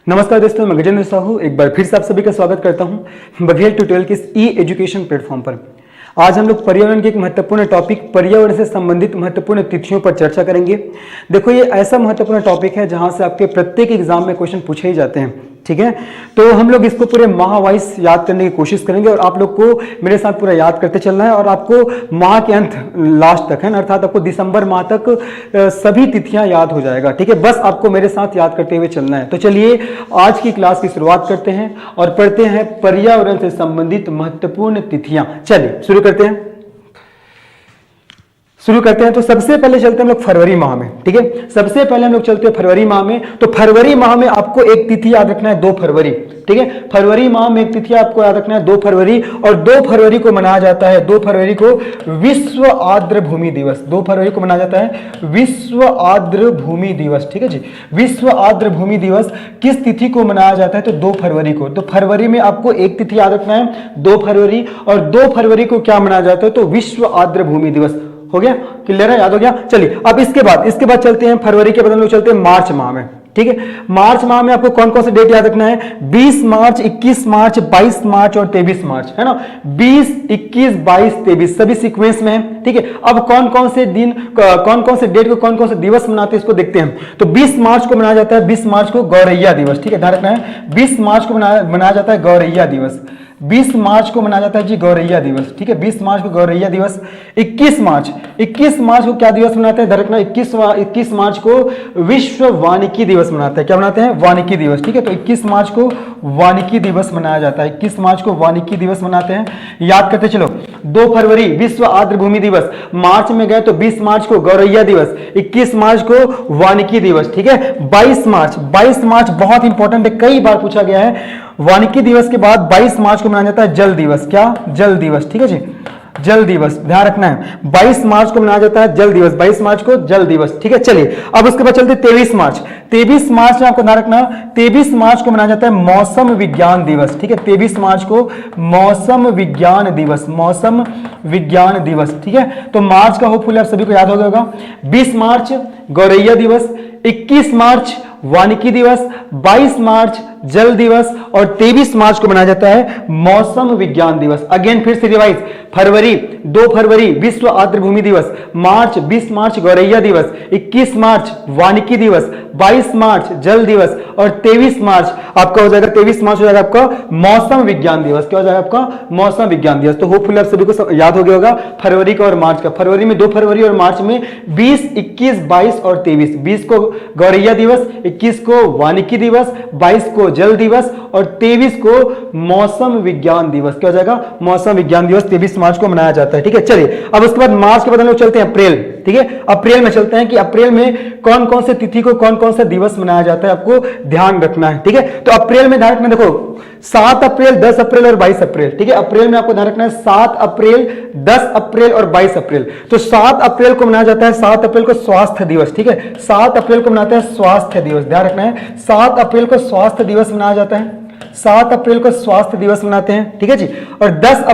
नमस्कार दोस्तों, मैं गजेंद्र साहू एक बार फिर से आप सभी का स्वागत करता हूं बघेल ट्यूटोरियल के इस ई एजुकेशन प्लेटफॉर्म पर। आज हम लोग पर्यावरण के एक महत्वपूर्ण टॉपिक पर्यावरण से संबंधित महत्वपूर्ण तिथियों पर चर्चा करेंगे। देखो, ये ऐसा महत्वपूर्ण टॉपिक है जहां से आपके प्रत्येक एग्जाम में क्वेश्चन पूछे ही जाते हैं, ठीक है। तो हम लोग इसको पूरे माह वाइज याद करने की कोशिश करेंगे और आप लोग को मेरे साथ पूरा याद करते चलना है और आपको माह के अंत लास्ट तक है ना, अर्थात आपको दिसंबर माह तक सभी तिथियां याद हो जाएगा, ठीक है। बस आपको मेरे साथ याद करते हुए चलना है। तो चलिए आज की क्लास की शुरुआत करते हैं और पढ़ते हैं पर्यावरण से संबंधित महत्वपूर्ण तिथियां। चलिए शुरू करते हैं। तो सबसे पहले चलते हैं हम लोग फरवरी माह में, ठीक है। सबसे पहले हम लोग चलते हैं फरवरी माह में। तो फरवरी माह में आपको एक तिथि याद रखना है, 2 फरवरी, ठीक है। फरवरी माह में एक तिथि आपको याद रखना है 2 फरवरी, और 2 फरवरी को मनाया जाता है, 2 फरवरी को विश्व आर्द्र भूमि दिवस, 2 फरवरी को मनाया जाता है विश्व आर्द्र भूमि दिवस, ठीक है जी। विश्व आर्द्र भूमि दिवस किस तिथि को मनाया जाता है? तो 2 फरवरी को। तो फरवरी में आपको एक तिथि याद रखना है 2 फरवरी, और 2 फरवरी को क्या मनाया जाता है? तो विश्व आर्द्र भूमि दिवस। हो गया, क्लियर है, याद हो गया। चलिए अब इसके बाद चलते हैं फरवरी के बाद हम लोग चलते हैं मार्च माह में, ठीक है। मार्च माह में आपको कौन कौन से डेट याद रखना है? 20 मार्च, 21 मार्च, 22 मार्च और 23 मार्च, है ना। 20, 21, 22, 23 सभी सीक्वेंस में है, ठीक है। अब कौन कौन से दिन, कौन कौन से डेट को, कौन कौन से दिवस मनाते हैं इसको देखते हैं। तो 20 मार्च को मनाया जाता है, 20 मार्च को गौरैया दिवस, ठीक है, ध्यान रखना है। 20 मार्च को मनाया जाता है गौरैया दिवस, 20 मार्च को मनाया जाता है जी गौरैया दिवस, ठीक है। 20 मार्च को गौरैया दिवस। 21 मार्च को क्या दिवस मनाते हैं? ध्यान रखना, 21 मार्च को विश्व वानिकी दिवस मनाते हैं। क्या मनाते हैं? वानिकी दिवस, ठीक है। तो 21 मार्च को वानिकी दिवस मनाया जाता है, 21 मार्च को वानिकी दिवस मनाते हैं, याद करते चलो। 2 फरवरी विश्व आर्द्र भूमि दिवस, मार्च में गए तो 20 मार्च को गौरैया दिवस, 21 मार्च को वानिकी दिवस, ठीक है। 22 मार्च बहुत इंपॉर्टेंट है, कई बार पूछा गया है। वानिकी दिवस के बाद 22 मार्च को मनाया जाता है जल दिवस। क्या? जल दिवस, ठीक है जी, जल दिवस, ध्यान रखना है। 22 मार्च को मनाया जाता है जल दिवस, 22 मार्च को जल दिवस, ठीक है। चलिए अब उसके बाद चलते 23 मार्च। 23 मार्च में आपको ध्यान रखना, 23 मार्च को मनाया जाता है मौसम विज्ञान दिवस, ठीक है। 23 मार्च को मौसम विज्ञान दिवस, मौसम विज्ञान दिवस, ठीक है। तो मार्च का होपफुली आप सभी को याद हो गया होगा। 20 मार्च गौरैया दिवस, 21 मार्च वानिकी दिवस, 22 मार्च जल दिवस और 23 मार्च को मनाया जाता है मौसम विज्ञान दिवस। अगेन फिर से रिवाइज, फरवरी 2 फरवरी विश्व आर्द्र भूमि दिवस, मार्च 20 मार्च गौरैया दिवस, 21 मार्च वानिकी दिवस, 22 मार्च जल दिवस और 23 मार्च आपका हो जाएगा, 23 मार्च हो जाएगा आपका मौसम विज्ञान दिवस। क्या हो जाएगा आपका? मौसम विज्ञान दिवस। तो होपफुली आप सभी को याद हो गया होगा फरवरी का और मार्च का। फरवरी में 2 फरवरी और मार्च में 20, 21, 22 और 23। 20 को गौरैया दिवस, 21 को वानिकी दिवस, 22 को जल दिवस और 23 को मौसम विज्ञान दिवस। क्या हो जाएगा? मौसम विज्ञान दिवस 23 मार्च को मनाया जाता है, ठीक है। चलिए अब उसके बाद मार्च के बाद हम लोग चलते हैं अप्रैल, ठीक है। अप्रैल में चलते हैं कि अप्रैल में कौन कौन से तिथि को कौन कौन सा दिवस मनाया जाता है, आपको ध्यान रखना है, ठीक है। तो अप्रैल में ध्यान रखना, देखो 7 अप्रैल, 10 अप्रैल और 22 अप्रैल, ठीक है। अप्रैल में आपको ध्यान रखना है 7 अप्रैल, 10 अप्रैल और 22 अप्रैल। तो 7 अप्रैल को मनाया जाता है, 7 अप्रैल को स्वास्थ्य दिवस, ठीक है। 7 अप्रैल को मनाते हैं स्वास्थ्य दिवस, ध्यान रखना है 7 अप्रैल को स्वास्थ्य दिवस मनाया जाता है, 7 अप्रैल को स्वास्थ्य दिवस मनाते हैं, ठीक है जी। और 10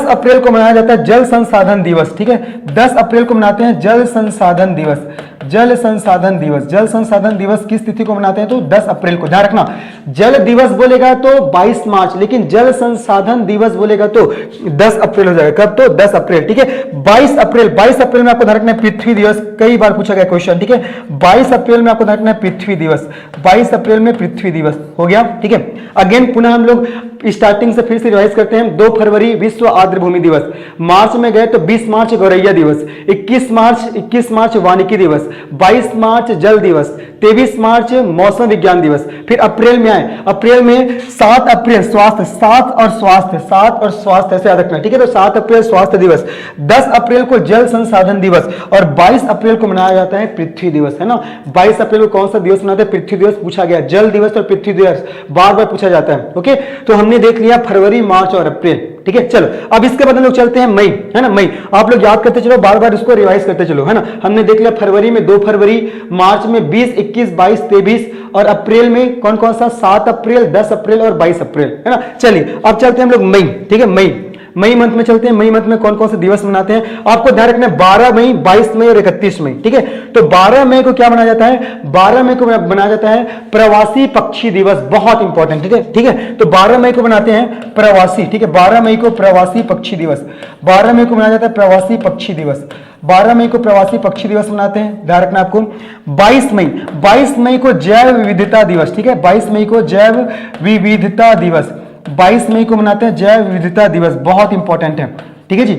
अप्रैल को मनाया जाता है जल संसाधन दिवस, ठीक है। 10 अप्रैल को मनाते हैं जल संसाधन दिवस, जल संसाधन दिवस। जल संसाधन दिवस किस तिथि को मनाते हैं? तो 10 अप्रैल को। ध्यान रखना, जल दिवस बोलेगा तो 22 मार्च, लेकिन जल संसाधन दिवस बोलेगा तो 10 अप्रैल हो जाएगा। कब? तो 10 अप्रैल, ठीक है। 22 अप्रैल में आपको ध्यान रखना है पृथ्वी दिवस, कई बार पूछा गया क्वेश्चन, ठीक है। 22 अप्रैल में आपको ध्यान रखना है पृथ्वी दिवस, 22 अप्रैल में पृथ्वी दिवस हो गया, ठीक है। अगेन पुनः हम लोग स्टार्टिंग से फिर से रिवाइज करते हैं। 2 फरवरी विश्व आर्द्र भूमि दिवस, मार्च में गए तो 20 मार्च गौरैया दिवस, 21 मार्च वानिकी दिवस, 22 मार्च जल दिवस, 23 मार्च मौसम विज्ञान दिवस। फिर अप्रैल में आए, अप्रैल में 7 अप्रैल स्वास्थ्य, 7 और स्वास्थ्य ऐसे याद रखना, ठीक है। तो 7 अप्रैल स्वास्थ्य दिवस, 10 अप्रैल को जल संसाधन दिवस और 22 अप्रैल को मनाया जाता है पृथ्वी दिवस, है ना। 22 अप्रैल को कौन सा दिवस मनाते हैं? पृथ्वी दिवस पूछा गया, जल दिवस और पृथ्वी दिवस बार बार पूछा जाता है, ओके। तो हमने देख लिया फरवरी, मार्च और अप्रैल, ठीक है। चलो अब इसके बाद हम लोग चलते हैं मई, है ना। मई आप लोग याद करते चलो, बार बार इसको रिवाइज करते चलो, है ना। हमने देख लिया फरवरी में 2 फरवरी, मार्च में 20, 21, 22, 23 और अप्रैल में कौन कौन सा? 7 अप्रैल, 10 अप्रैल और 22 अप्रैल, है ना। चलिए अब चलते हैं हम लोग मई, ठीक है। मई मंथ में चलते हैं। मई मंथ में कौन कौन से दिवस मनाते हैं आपको ध्यान रखना है, 12 मई, 22 मई और 31 मई। ठीक है, तो 12 मई को क्या मनाया जाता है, 12 मई को मनाया जाता है प्रवासी पक्षी दिवस, बहुत इंपॉर्टेंट। ठीक है, ठीक है, तो 12 मई को मनाते हैं प्रवासी, ठीक है, 12 मई को प्रवासी पक्षी दिवस, 12 मई को मनाया जाता है प्रवासी पक्षी दिवस, 12 मई को प्रवासी पक्षी दिवस मनाते हैं, ध्यान रखना आपको। 22 मई को जैव विविधता दिवस, ठीक है, 22 मई को जैव विविधता दिवस, 22 मई को मनाते हैं जैव विविधता दिवस, बहुत इंपॉर्टेंट है। ठीक है जी,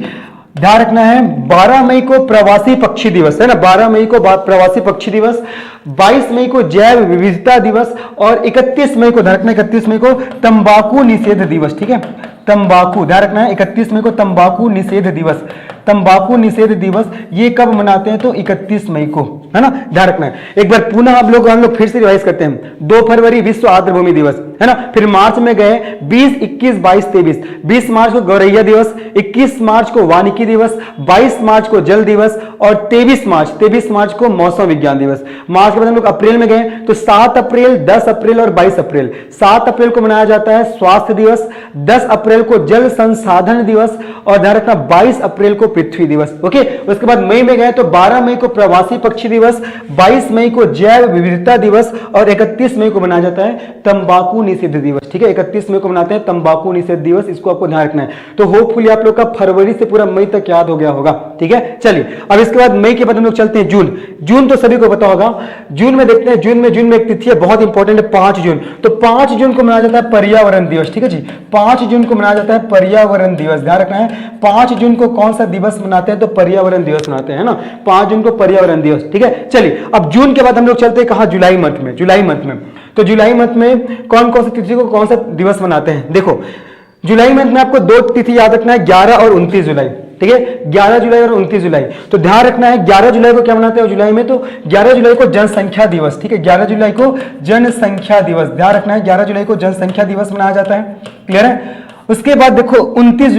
ध्यान रखना है। 12 मई को प्रवासी पक्षी दिवस है ना, 12 मई को प्रवासी पक्षी दिवस, 22 मई को जैव विविधता दिवस और 31 मई को ध्यान रखना, 31 मई को तंबाकू निषेध दिवस। ठीक है, तंबाकू, ध्यान रखना है 31 मई को तंबाकू निषेध दिवस, तंबाकू निषेध दिवस ये कब मनाते हैं, तो 31 मई को, है ना, ध्यान रखना है। एक बार पुनः हम लोग फिर से रिवाइज करते हैं। 2 फरवरी विश्व आर्द्रभूमि दिवस, है ना, फिर मार्च में गए 20, 21, 22, 23, 20 मार्च को गौरैया दिवस, 21 मार्च को वानिकी दिवस, 22 मार्च को जल दिवस और 23 मार्च को मौसम विज्ञान दिवस। मार्च के बाद हम लोग अप्रैल में गए तो 7 अप्रैल, 10 अप्रैल और 22 अप्रैल। 7 अप्रैल को मनाया जाता है स्वास्थ्य दिवस, 10 अप्रैल को जल संसाधन दिवस और ध्यान रखना 22 अप्रैल को पृथ्वी दिवस। ओके, उसके बाद मई में गए तो 12 मई को प्रवासी पक्षी दिवस, 22 मई को जैव विविधता दिवस और 31 मई को मनाया जाता है तंबाकू निषेध दिवस। ठीक है, 31 मई को मनाते हैं तंबाकू निषेध दिवस, इसको आपको ध्यान रखना है। तो होपफुली आप लोग का फरवरी से पूरा मई तक याद हो गया होगा। ठीक है, चलिए अब इसके बाद मई के बाद हम लोग चलते हैं जून। जून तो सभी को पता होगा। जून में देखते हैं, जून में एक तिथि है बहुत इंपॉर्टेंट है, 5 जून। तो 5 जून को मनाया जाता है पर्यावरण दिवस। ठीक है जी, 5 जून को मनाया जाता है पर्यावरण दिवस, ध्यान रखना है। 5 जून को कौन सा दिवस मनाते हैं, तो पर्यावरण दिवस मनाते हैं, है ना, 5 जून को पर्यावरण दिवस। ठीक है, चलिए अब जून के बाद हम लोग चलते हैं कहां, जुलाई मंथ में। जुलाई मंथ में तो जुलाई मंथ में कौन कौन सी तिथि को कौन सा दिवस मनाते हैं, देखो जुलाई मंथ में आपको 2 तिथि याद रखना है, 11 और 29 जुलाई। ठीक है, 11 जुलाई और 29 जुलाई। तो ध्यान रखना है 11 जुलाई को क्या मनाते हैं जुलाई में, तो 11 जुलाई को जनसंख्या दिवस। ठीक है, 11 जुलाई को जनसंख्या दिवस, ध्यान रखना है 11 जुलाई को जनसंख्या दिवस मनाया जाता है। क्लियर है। उसके बाद देखो 29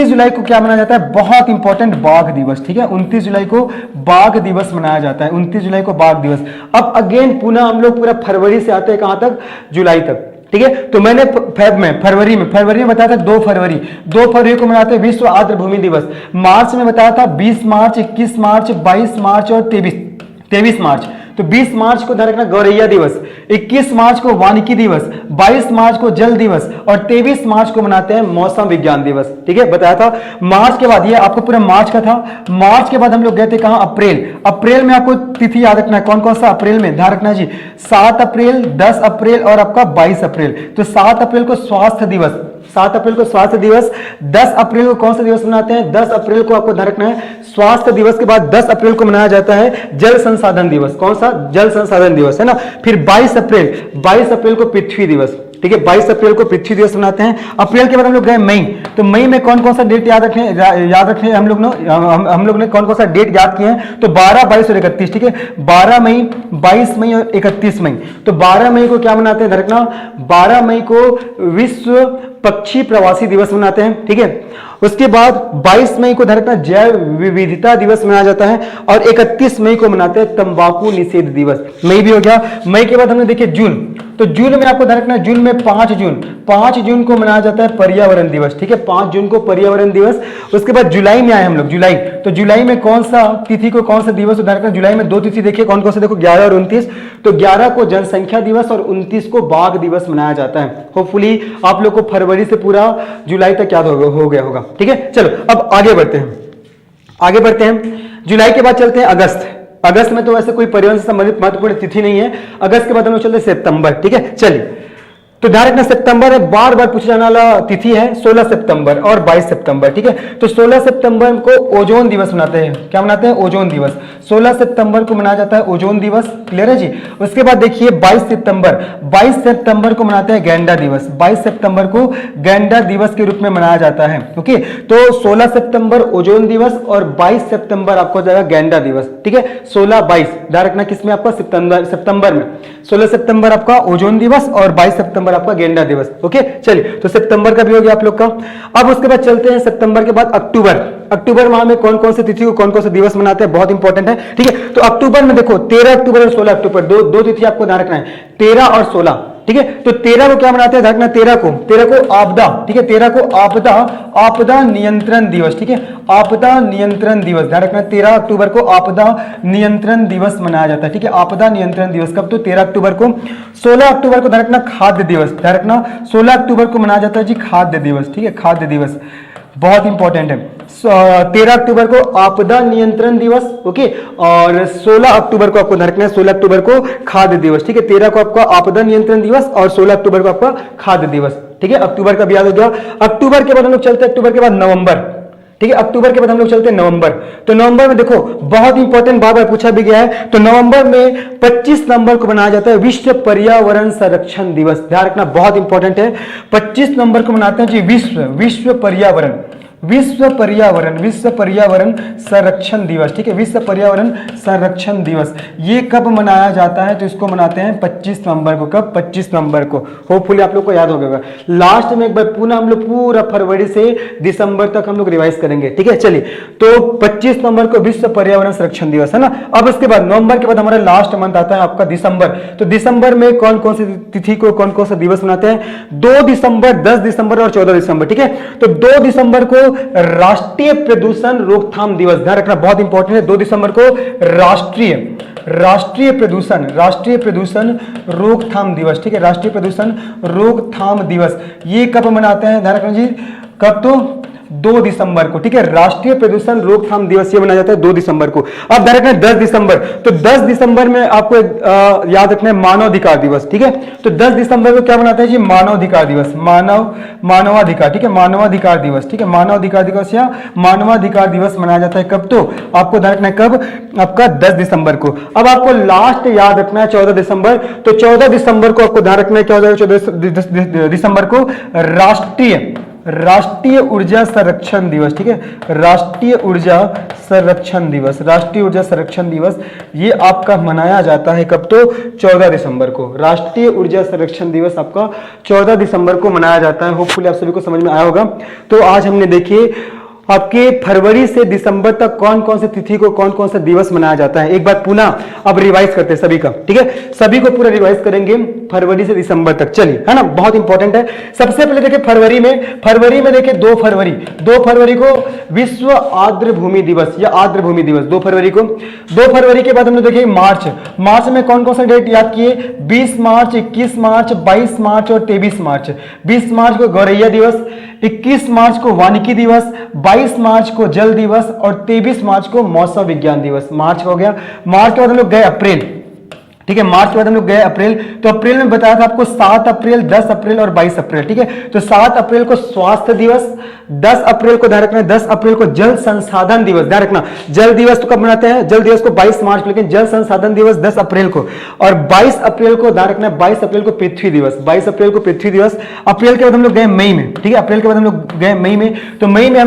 जुलाई को क्या मनाया जाता है, बहुत इंपॉर्टेंट बाघ दिवस। ठीक है, 29 जुलाई को बाघ दिवस मनाया जाता है, 29 जुलाई को बाघ दिवस। अब अगेन पुनः हम लोग पूरा फरवरी से आते हैं कहां तक, जुलाई तक। ठीक है, तो मैंने फरवरी में बताया था 2 फरवरी को मनाते हैं विश्व आर्द्रभूमि दिवस। मार्च में बताया था 20 मार्च, 21 मार्च, 22 मार्च और 23 मार्च। तो 20 मार्च को ध्यान रखना गौरैया दिवस, 21 मार्च को वानिकी दिवस, 22 मार्च को जल दिवस और 23 मार्च को मनाते हैं मौसम विज्ञान दिवस। ठीक है, बताया था। मार्च के बाद, ये आपको पूरा मार्च का था। मार्च के बाद हम लोग गए थे कहां, अप्रैल में आपको तिथि याद रखना है, कौन कौन सा अप्रैल में, ध्यान रखना जी, 7 अप्रैल, 10 अप्रैल और आपका 22 अप्रैल। तो 7 अप्रैल को स्वास्थ्य दिवस, 7 अप्रैल को स्वास्थ्य दिवस। 10 अप्रैल को कौन सा दिवस मनाते हैं, 10 अप्रैल को आपको ध्यान रखना है स्वास्थ्य दिवस के बाद 10 अप्रैल को मनाया जाता है जल संसाधन दिवस। कौन सा, जल संसाधन दिवस, है ना। फिर 22 अप्रैल को पृथ्वी दिवस। ठीक है, 22 अप्रैल को पृथ्वी दिवस मनाते हैं। अप्रैल के बाद हम लोग गए मई। तो मई में कौन कौन सा डेट याद रखने हम लोग ने कौन कौन सा डेट याद किए हैं, तो 12, 22 और 31। ठीक है, 12 मई, 22 मई और 31 मई। तो 12 मई को क्या मनाते हैं, रखना 12 मई को विश्व पक्षी प्रवासी दिवस मनाते हैं। ठीक है, उसके बाद 22 मई को धरना जैव विविधता दिवस मनाया जाता है और 31 मई को मनाते हैं तंबाकू निषेध दिवस। मई भी हो गया। मई के बाद हमने देखे जून। तो जून में आपको ध्यान रखना, जून में 5 जून को मनाया जाता है पर्यावरण दिवस। ठीक है, 5 जून को पर्यावरण दिवस। उसके बाद जुलाई में आए हम लोग, जुलाई। तो जुलाई में कौन सा तिथि को कौन सा दिवस ध्यान रखना, जुलाई में 2 तिथि देखिए कौन कौन से, देखो 11 और 29। तो 11 को जनसंख्या दिवस और 29 को बाघ दिवस मनाया जाता है। होपफुली आप लोग को फरवरी से पूरा जुलाई तक याद हो गया होगा। ठीक है, चलो अब आगे बढ़ते हैं। जुलाई के बाद चलते हैं अगस्त में तो वैसे कोई पर्यावरण से संबंधित महत्वपूर्ण तिथि नहीं है। अगस्त के बाद हम लोग चलते हैं सितंबर। ठीक है, चलिए तो ध्यान रखना सितंबर है, बार बार पूछा जाने वाला तिथि है 16 सितंबर और 22 सितंबर। ठीक है, तो 16 सितंबर को ओजोन दिवस मनाते हैं। क्या मनाते हैं, ओजोन दिवस। 16 सितंबर को मनाया जाता है ओजोन दिवस। क्लियर है जी। उसके बाद देखिए 22 सितंबर को मनाते हैं गैंडा दिवस। 22 सितंबर को गैंडा दिवस के रूप में मनाया जाता है। ओके, तो 16 सितंबर ओजोन दिवस और 22 सितंबर आपको जाएगा गैंडा दिवस। ठीक है, 16-22 ध्यान रखना किसमें, आपका सितंबर में। 16 सितंबर आपका ओजोन दिवस और 22 सितंबर आपका गेंडा दिवस। ओके, चलिए तो सितंबर का भी हो गया आप लोग का। अब उसके बाद चलते हैं सितंबर के बाद अक्टूबर माह में कौन कौन से तिथि को कौन कौन से दिवस मनाते हैं, बहुत इंपॉर्टेंट है। ठीक है, तो अक्टूबर में देखो 13 अक्टूबर और 16 अक्टूबर दो तिथि आपको ध्यान रखना है, 13 और 16। ठीक है। तो 13 को क्या मनाते हैं, ध्यान रखना, 13 को आपदा, ठीक है, 13 को आपदा नियंत्रण दिवस, ठीक है, आपदा नियंत्रण दिवस, ध्यान रखना 13 अक्टूबर को आपदा नियंत्रण दिवस मनाया जाता है, ठीक है, आपदा नियंत्रण दिवस कब, तो 13 अक्टूबर को। 16 अक्टूबर को ध्यान रखना खाद्य दिवस, ध्यान रखना 16 अक्टूबर को मनाया जाता है जी खाद्य दिवस, ठीक है, खाद्य दिवस बहुत इंपॉर्टेंट है। 13 अक्टूबर को आपदा नियंत्रण दिवस, ओके, और 16 अक्टूबर को आपको ध्यान रखना है, 16 अक्टूबर को खाद्य दिवस, ठीक है, 13 को आपका आपदा नियंत्रण दिवस और 16 अक्टूबर को आपका खाद्य दिवस, ठीक है। अक्टूबर का भी याद हो गया। अक्टूबर के बाद हम लोग चलते हैं, अक्टूबर के बाद नवंबर, ठीक है, अक्टूबर के बाद हम लोग चलते हैं नवंबर। तो नवंबर में देखो बहुत इंपॉर्टेंट बार बार पूछा भी गया है, तो नवंबर में 25 नवंबर को मनाया जाता है विश्व पर्यावरण संरक्षण दिवस, ध्यान रखना बहुत इंपॉर्टेंट है। 25 नवंबर को मनाते हैं जी विश्व पर्यावरण संरक्षण दिवस, ठीक है, विश्व पर्यावरण संरक्षण दिवस। ये कब मनाया जाता है, तो इसको मनाते हैं 25 नवंबर को। कब, 25 नवंबर को। होपफुली आप लोग को याद हो गया। लास्ट में एक बार पुनः हम लोग पूरा फरवरी से दिसंबर तक हम लोग रिवाइज करेंगे, ठीक है। चलिए, तो 25 नवंबर को विश्व पर्यावरण संरक्षण दिवस है ना। अब इसके बाद नवंबर के बाद हमारा लास्ट मंथ आता है आपका दिसंबर। तो दिसंबर में कौन कौन सी तिथि को कौन कौन सा दिवस मनाते हैं, 2 दिसंबर, 10 दिसंबर और 14 दिसंबर, ठीक है। तो 2 दिसंबर को राष्ट्रीय प्रदूषण रोकथाम दिवस, ध्यान रखना बहुत इंपॉर्टेंट है। 2 दिसंबर को राष्ट्रीय प्रदूषण रोकथाम दिवस, ठीक है, राष्ट्रीय प्रदूषण रोकथाम दिवस। ये कब मनाते हैं, ध्यान रखना जी, कब, तो 2 दिसंबर को, ठीक है, राष्ट्रीय प्रदूषण रोकथाम दिवस ये मनाया जाता है 2 दिसंबर को। अब ध्यान रखना 10 दिसंबर, तो 10 दिसंबर में आपको याद रखना है मानवाधिकार दिवस, ठीक है। तो 10 दिसंबर को क्या मनाते हैं जी, मानवाधिकार दिवस, मानवाधिकार, ठीक है, मानवाधिकार दिवस, ठीक है, मानवाधिकार दिवस या मानवाधिकार दिवस मनाया जाता है कब, तो आपको ध्यान रखना है कब, आपका 10 दिसंबर को। अब आपको लास्ट याद रखना है 14 दिसंबर, तो 14 दिसंबर को आपको ध्यान रखना है, 14 दिसंबर को राष्ट्रीय ऊर्जा संरक्षण दिवस, ठीक है, राष्ट्रीय ऊर्जा संरक्षण दिवस, ये आपका मनाया जाता है कब, तो 14 दिसंबर को। राष्ट्रीय ऊर्जा संरक्षण दिवस आपका 14 दिसंबर को मनाया जाता है। होपफुली आप सभी को समझ में आया होगा। तो आज हमने देखिए आपके फरवरी से दिसंबर तक कौन कौन से तिथि को कौन कौन सा दिवस मनाया जाता है। एक बार पुनः अब रिवाइज करते हैं सभी का, ठीक है, सभी को पूरा रिवाइज करेंगे फरवरी से दिसंबर तक। चलिए, है ना, बहुत इंपॉर्टेंट है। सबसे पहले देखिए फरवरी में देखिए 2 फरवरी को विश्व आर्द्र भूमि दिवस या आर्द्र भूमि दिवस, 2 फरवरी को। 2 फरवरी के बाद हमने देखिए मार्च में कौन कौन सा डेट याद किए, 20 मार्च, 21 मार्च, 22 मार्च और 23 मार्च। 20 मार्च को गौरैया दिवस, 21 मार्च को वानिकी दिवस, 22 मार्च को जल दिवस और 23 मार्च को मौसम विज्ञान दिवस। मार्च हो गया। मार्च के बाद हम लोग गए अप्रैल, ठीक है, मार्च के बाद हम लोग गए अप्रैल। तो अप्रैल में बताया था आपको 7 अप्रैल, 10 अप्रैल और 22 अप्रैल, ठीक है। तो 7 अप्रैल को स्वास्थ्य दिवस, 10 अप्रैल को ध्यान रखना है, 10 अप्रैल को जल संसाधन दिवस, ध्यान रखना। जल दिवस तो कब मनाते हैं, जल दिवस को 22 मार्च को, लेकिन जल संसाधन दिवस 10 अप्रैल को। और 22 अप्रैल को ध्यान रखना है, 22 अप्रैल को पृथ्वी दिवस, 22 अप्रैल को पृथ्वी दिवस। अप्रैल के बाद हम लोग गए मई में, ठीक है, अप्रैल के बाद हम लोग गए मई में। तो मई में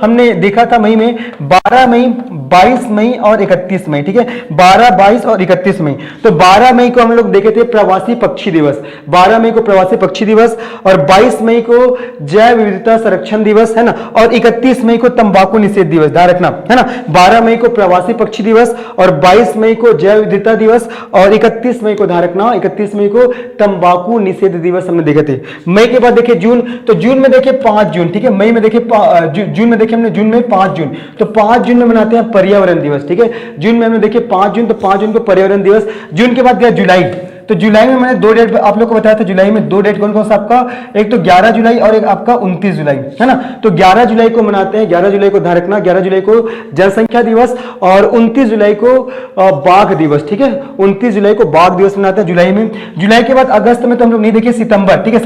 हमने देखा था मई में 12 मई, 22 मई और 31 मई, ठीक है, 12, 22 और 31 मई। तो 12 मई को हम लोग देखे थे प्रवासी पक्षी दिवस, 12 मई को प्रवासी पक्षी दिवस और 22 मई को जैव विविधता संरक्षण दिवस, है ना, और 31 मई को तंबाकू निषेध दिवस, ध्यान रखना, है ना। 12 मई को प्रवासी पक्षी दिवस और 22 मई को जैव विविधता दिवस और 31 मई को ध्यान रखना, 31 मई को तंबाकू निषेध दिवस हमने देखे थे। मई के बाद देखिए जून, तो जून में देखिए 5 जून, ठीक है, मई में देखिए जून में देखिए हमने जून में 5 जून, तो 5 जून में मनाते हैं पर्यावरण दिवस, ठीक है। जून में हमने देखिए 5 जून, तो 5 जून को पर्यावरण दिवस। जून के बाद गया जुलाई, तो जुलाई में मैंने 2 डेट आप लोग को बताया था। जुलाई में 2 डेट कौन कौन सा आपका, एक तो 11 जुलाई और एक आपका 29 जुलाई, है ना। तो 11 जुलाई को मनाते हैं, 11 जुलाई को ध्यान रखना, 11 जुलाई को जनसंख्या दिवस और 29 जुलाई को बाघ दिवस, ठीक है, 29 जुलाई को बाघ दिवस मनाते हैं जुलाई में। जुलाई के बाद अगस्त में तो हम लोग नहीं देखिए सितंबर, ठीक है,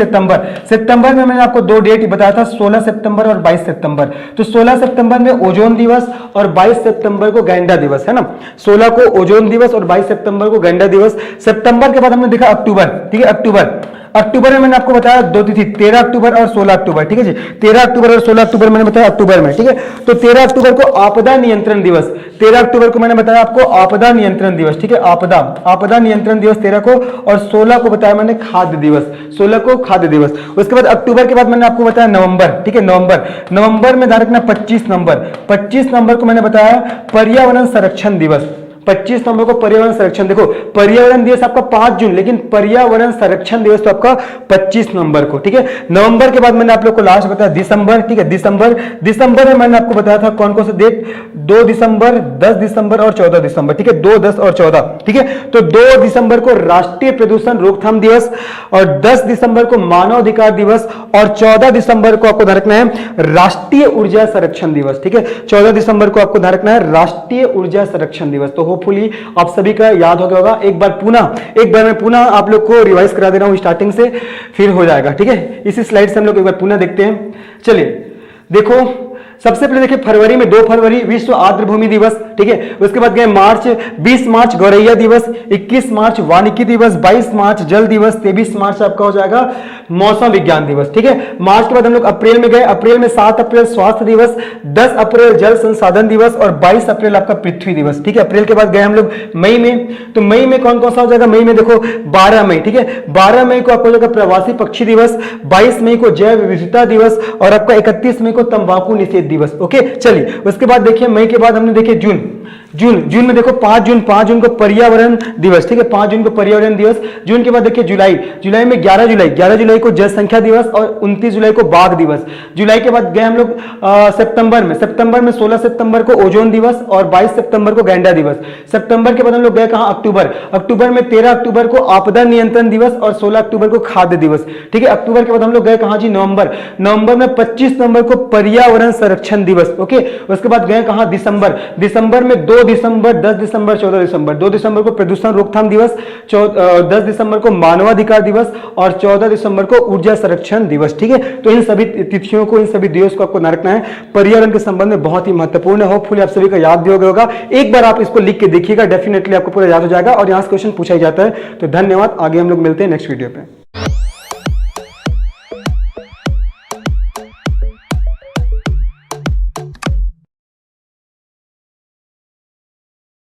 सितंबर में मैंने आपको 2 डेट बताया था, 16 सितंबर और 22 सितंबर। तो 16 सितंबर में ओजोन दिवस और 22 सितंबर को गैंडा दिवस, है ना। 16 को ओजोन दिवस और 22 सितंबर को गैंडा दिवस। सितंबर के बाद हमने देखा अक्टूबर, ठीक है, अक्टूबर में मैंने आपको बताया 2 तिथि, 13 अक्टूबर और 16 अक्टूबर, ठीक है जी, 13 अक्टूबर और 16 अक्टूबर मैंने बताया अक्टूबर में, ठीक है। तो 13 अक्टूबर को आपदा नियंत्रण दिवस, 13 अक्टूबर को मैंने बताया आपको आपदा नियंत्रण दिवस, ठीक है, आपदा नियंत्रण दिवस 13 को, और 16 को बताया मैंने खाद्य दिवस, 16 को खाद्य दिवस। उसके बाद अक्टूबर के बाद मैंने आपको बताया नवंबर, ठीक है, नवंबर में ध्यान रखना 25 नवंबर को मैंने बताया पर्यावरण संरक्षण दिवस, 25 नवंबर को पर्यावरण संरक्षण, देखो पर्यावरण दिवस आपका 5 जून, लेकिन पर्यावरण संरक्षण दिवस तो आपका 25 नवंबर को, ठीक है। नवंबर के बाद मैंने आप लोग को लास्ट बताया दिसंबर, ठीक है। दिसंबर में मैंने आपको बताया था कौन कौन से डेट, 2 दिसंबर, 10 दिसंबर और 14 दिसंबर, ठीक है। 2, 10 और 14, ठीक है। तो 2 दिसंबर को राष्ट्रीय प्रदूषण रोकथाम दिवस, और 10 दिसंबर को मानव अधिकार दिवस, और 14 दिसंबर को आपको ध्यान रखना है राष्ट्रीय ऊर्जा संरक्षण दिवस, ठीक है। 14 दिसंबर को आपको ध्यान रखना है राष्ट्रीय ऊर्जा संरक्षण दिवस। तो होपफुली आप सभी का याद हो गया होगा। एक बार मैं पुनः आप लोग को रिवाइज करा दे रहा हूं स्टार्टिंग से, फिर हो जाएगा, ठीक है। इसी स्लाइड से हम लोग एक बार पुनः देखते हैं। चलिए देखो, सबसे पहले देखिए फरवरी में 2 फरवरी विश्व आर्द्र भूमि दिवस, ठीक है। उसके बाद गए मार्च, 20 मार्च गौरैया दिवस, 21 मार्च वानिकी दिवस, 22 मार्च जल दिवस, 23 मार्च आपका हो जाएगा मौसम विज्ञान दिवस, ठीक है। मार्च के बाद हम लोग अप्रैल में गए, अप्रैल में 7 अप्रैल स्वास्थ्य दिवस, 10 अप्रैल जल संसाधन दिवस और 22 अप्रैल आपका पृथ्वी दिवस, ठीक है। अप्रैल के बाद गए हम लोग मई में, तो मई में कौन कौन सा हो जाएगा, मई में देखो 12 मई, ठीक है। 12 मई को आपको हो जाएगा प्रवासी पक्षी दिवस, 22 मई को जैव विविधता दिवस और आपका 31 मई को तंबाकू निषेध दिवस, ओके। चलिए उसके बाद देखिए मई के बाद हमने देखे जून में देखो 5 जून को पर्यावरण दिवस, ठीक है। 5 जून को पर्यावरण दिवस। जून के बाद देखिए जुलाई में 11 जुलाई को जनसंख्या दिवस और 29 जुलाई को बाघ दिवस। जुलाई के बाद गए हम लोग सितंबर में 16 सितंबर को ओजोन दिवस और 22 सितंबर को गैंडा दिवस। सितंबर के बाद हम लोग गए कहां, अक्टूबर में 13 अक्टूबर को आपदा नियंत्रण दिवस और 16 अक्टूबर को खाद्य दिवस, ठीक है। अक्टूबर के बाद हम लोग गए कहां जी, नवंबर में 25 नवंबर को पर्यावरण संरक्षण दिवस, ओके। उसके बाद गए कहां, दिसंबर में 2 दिसंबर, 10 दिसंबर, 14 दिसंबर। 2 दिसंबर को प्रदूषण रोकथाम दिवस, 10 दिसंबर को मानवाधिकार दिवस और 14 दिसंबर को ऊर्जा संरक्षण दिवस, ठीक है। तो इन सभी तिथियों को, इन सभी दिवस को आपको न रखना है, पर्यावरण के संबंध में बहुत ही महत्वपूर्ण है। होपफुली आप सभी का याद भी हो गया होगा। एक बार आप इसको लिख के देखिएगा, डेफिनेटली आपको पूरा याद हो जाएगा और यहां से क्वेश्चन पूछा ही जाता है। तो धन्यवाद, आगे हम लोग मिलते हैं नेक्स्ट वीडियो पे।